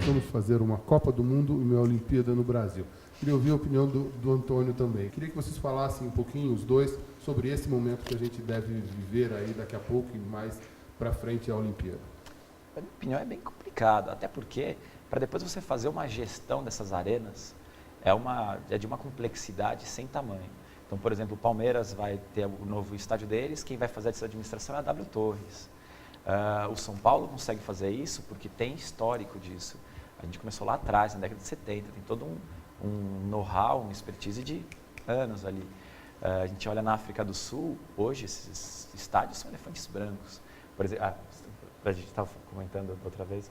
nós vamos fazer uma Copa do Mundo e uma Olimpíada no Brasil. Queria ouvir a opinião do Antônio também. Queria que vocês falassem um pouquinho, os dois, sobre esse momento que a gente deve viver aí daqui a pouco e mais para frente a Olimpíada. A minha opinião é bem complicado, até porque para depois você fazer uma gestão dessas arenas é de uma complexidade sem tamanho. Então, por exemplo, o Palmeiras vai ter o novo estádio deles, quem vai fazer essa administração é a W Torres. O São Paulo consegue fazer isso porque tem histórico disso. A gente começou lá atrás, na década de 70, tem todo um know-how, uma expertise de anos ali. A gente olha na África do Sul, hoje esses estádios são elefantes brancos. Por exemplo, a gente estava comentando outra vez,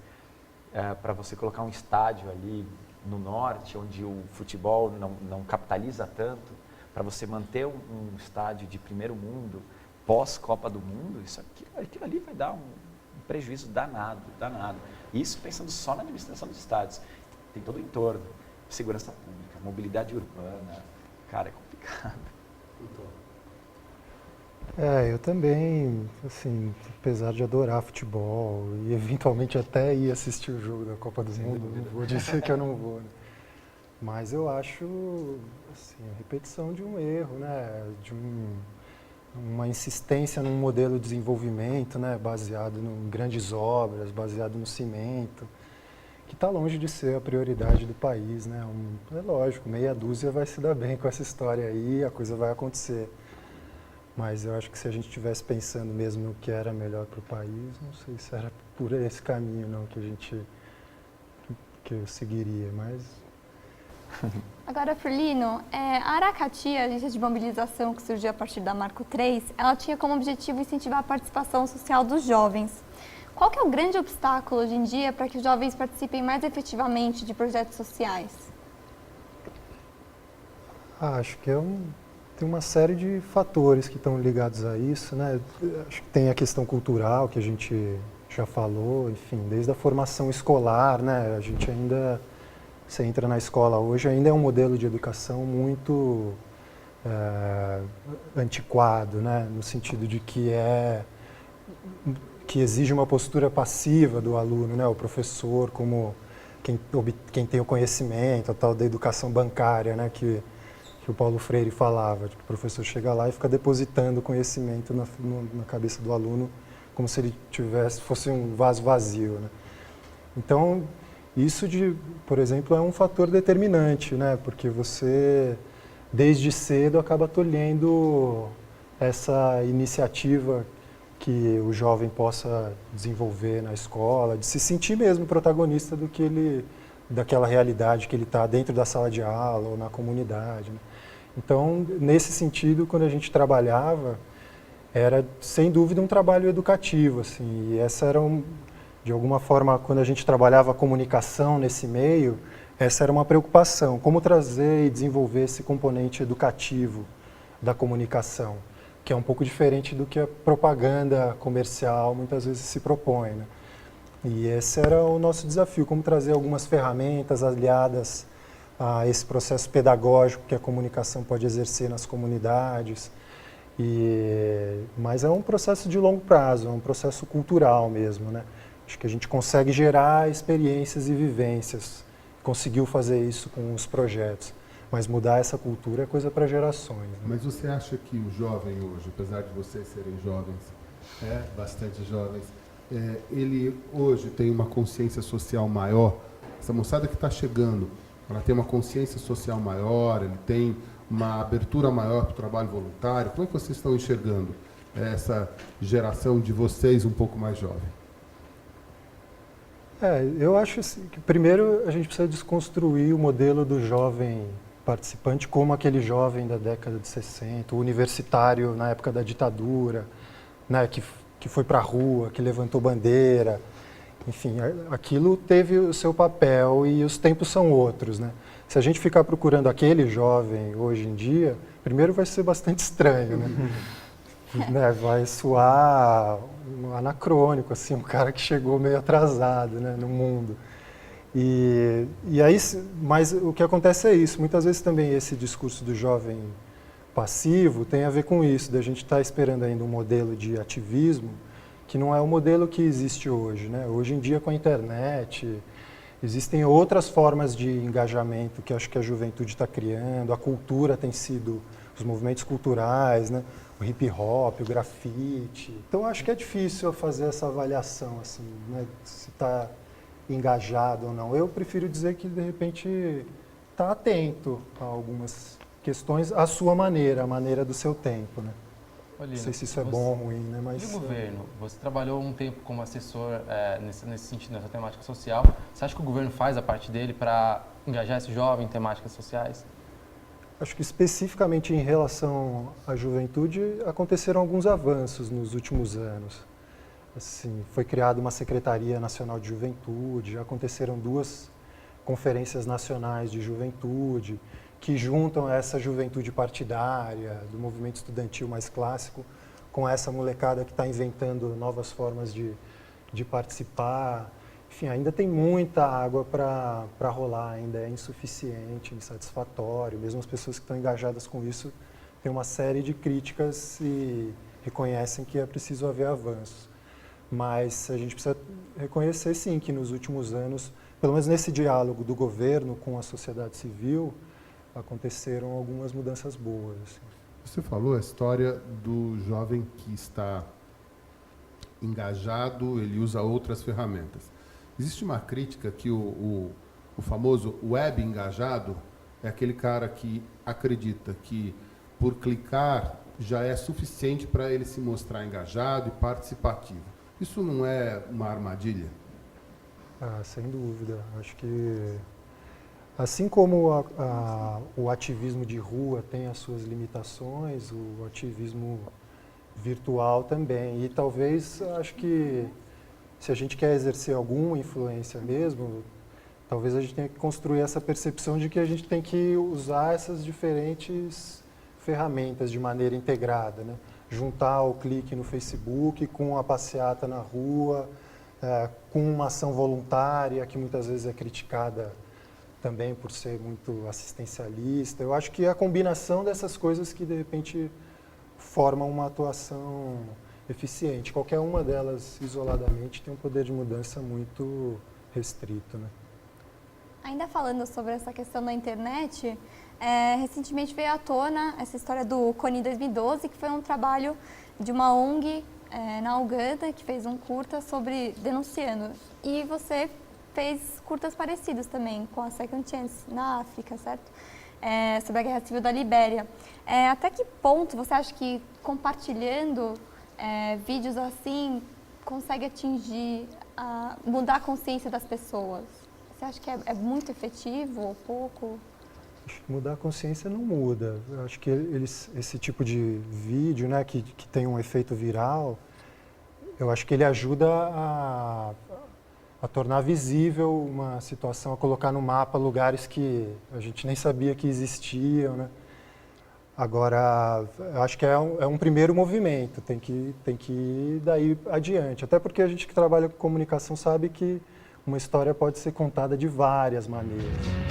para você colocar um estádio ali no norte, onde o futebol não capitaliza tanto, para você manter um estádio de primeiro mundo, pós-Copa do Mundo, aquilo ali vai dar um prejuízo danado. Isso pensando só na administração dos estádios. Tem todo o entorno, segurança pública, mobilidade urbana. Cara, é complicado. Eu também, assim, apesar de adorar futebol e eventualmente até ir assistir o jogo da Copa do Mundo, não vou dizer que eu não vou, né? Mas eu acho, assim, a repetição de um erro, né? De uma insistência num modelo de desenvolvimento, né? Baseado em grandes obras, baseado no cimento, que está longe de ser a prioridade do país, né? É lógico, meia dúzia vai se dar bem com essa história aí, a coisa vai acontecer. Mas eu acho que se a gente estivesse pensando mesmo no que era melhor para o país, não sei se era por esse caminho não que eu seguiria, mas... Agora, Furlino, a Aracati, a agência de mobilização que surgiu a partir da Marco 3, ela tinha como objetivo incentivar a participação social dos jovens. Qual que é o grande obstáculo hoje em dia para que os jovens participem mais efetivamente de projetos sociais? Acho que tem uma série de fatores que estão ligados a isso, né? Acho que tem a questão cultural, que a gente já falou, enfim, desde a formação escolar, né? A gente ainda... Você entra na escola hoje, ainda é um modelo de educação muito antiquado, né? No sentido de que exige uma postura passiva do aluno, né? O professor como quem tem o conhecimento, a tal da educação bancária, né? Que o Paulo Freire falava, que o professor chega lá e fica depositando conhecimento na cabeça do aluno como se ele fosse um vaso vazio, né? Então, isso, por exemplo, é um fator determinante, né? Porque você, desde cedo, acaba tolhendo essa iniciativa que o jovem possa desenvolver na escola, de se sentir mesmo protagonista daquela realidade que ele está dentro da sala de aula ou na comunidade, né? Então, nesse sentido, quando a gente trabalhava, era, sem dúvida, um trabalho educativo, assim, e essa era de alguma forma, quando a gente trabalhava a comunicação nesse meio, essa era uma preocupação, como trazer e desenvolver esse componente educativo da comunicação, que é um pouco diferente do que a propaganda comercial muitas vezes se propõe, né? E esse era o nosso desafio, como trazer algumas ferramentas aliadas a esse processo pedagógico que a comunicação pode exercer nas comunidades. Mas é um processo de longo prazo, é um processo cultural mesmo, né? Acho que a gente consegue gerar experiências e vivências, conseguiu fazer isso com os projetos, mas mudar essa cultura é coisa para gerações, né? Mas você acha que o jovem hoje, apesar de vocês serem jovens, bastante jovens, ele hoje tem uma consciência social maior? Essa moçada que está chegando, ela tem uma consciência social maior, ele tem uma abertura maior para o trabalho voluntário? Como é que vocês estão enxergando essa geração de vocês um pouco mais jovem? Eu acho assim, que primeiro a gente precisa desconstruir o modelo do jovem participante como aquele jovem da década de 60, o universitário na época da ditadura, né, que foi para a rua, que levantou bandeira. Enfim, aquilo teve o seu papel e os tempos são outros, né? Se a gente ficar procurando aquele jovem hoje em dia, primeiro vai ser bastante estranho, né? Vai soar anacrônico, assim, um cara que chegou meio atrasado, né, no mundo. E aí, mas o que acontece é isso, muitas vezes também esse discurso do jovem passivo tem a ver com isso, da gente estar esperando ainda um modelo de ativismo que não é o modelo que existe hoje, né? Hoje em dia, com a internet Existem outras formas de engajamento que acho que a juventude está criando, a cultura tem sido, os movimentos culturais, né? O hip hop, o grafite. Então acho que é difícil fazer essa avaliação, assim, né? Se está engajado ou não. Eu prefiro dizer que, de repente, está atento a algumas questões à sua maneira, a maneira do seu tempo, né? Olha, não sei se isso é bom ou ruim, né? Mas, e o governo? Você trabalhou um tempo como assessor nesse sentido, nessa temática social. Você acha que o governo faz a parte dele para engajar esse jovem em temáticas sociais? Acho que especificamente em relação à juventude, aconteceram alguns avanços nos últimos anos. Assim, foi criada uma Secretaria Nacional de Juventude, já aconteceram 2 conferências nacionais de juventude, que juntam essa juventude partidária, do movimento estudantil mais clássico, com essa molecada que está inventando novas formas de participar. Enfim, ainda tem muita água para rolar, ainda é insuficiente, insatisfatório. Mesmo as pessoas que estão engajadas com isso têm uma série de críticas e reconhecem que é preciso haver avanços. Mas a gente precisa reconhecer, sim, que nos últimos anos, pelo menos nesse diálogo do governo com a sociedade civil, aconteceram algumas mudanças boas. Assim. Você falou a história do jovem que está engajado, ele usa outras ferramentas. Existe uma crítica que o famoso web engajado é aquele cara que acredita que por clicar já é suficiente para ele se mostrar engajado e participativo. Isso não é uma armadilha? Ah, sem dúvida. Acho que assim como o ativismo de rua tem as suas limitações, o ativismo virtual também. E talvez, acho que se a gente quer exercer alguma influência mesmo, talvez a gente tenha que construir essa percepção de que a gente tem que usar essas diferentes ferramentas de maneira integrada, né? Juntar o clique no Facebook com a passeata na rua, com uma ação voluntária que muitas vezes é criticada também por ser muito assistencialista. Eu acho que é a combinação dessas coisas que, de repente, formam uma atuação eficiente. Qualquer uma delas, isoladamente, tem um poder de mudança muito restrito, né? Ainda falando sobre essa questão da internet, recentemente veio à tona essa história do Cone 2012, que foi um trabalho de uma ONG na Uganda, que fez um curta sobre denunciando. E você fez curtas parecidos também com a Second Chance na África, certo? Sobre a Guerra Civil da Libéria. Até que ponto você acha que compartilhando vídeos assim consegue atingir, mudar a consciência das pessoas? Você acha que é muito efetivo ou pouco? Acho que mudar a consciência não muda. Eu acho que esse tipo de vídeo, né, que tem um efeito viral, eu acho que ele ajuda a tornar visível uma situação, a colocar no mapa lugares que a gente nem sabia que existiam, né? Agora, eu acho que é um primeiro movimento, tem que ir daí adiante. Até porque a gente que trabalha com comunicação sabe que uma história pode ser contada de várias maneiras.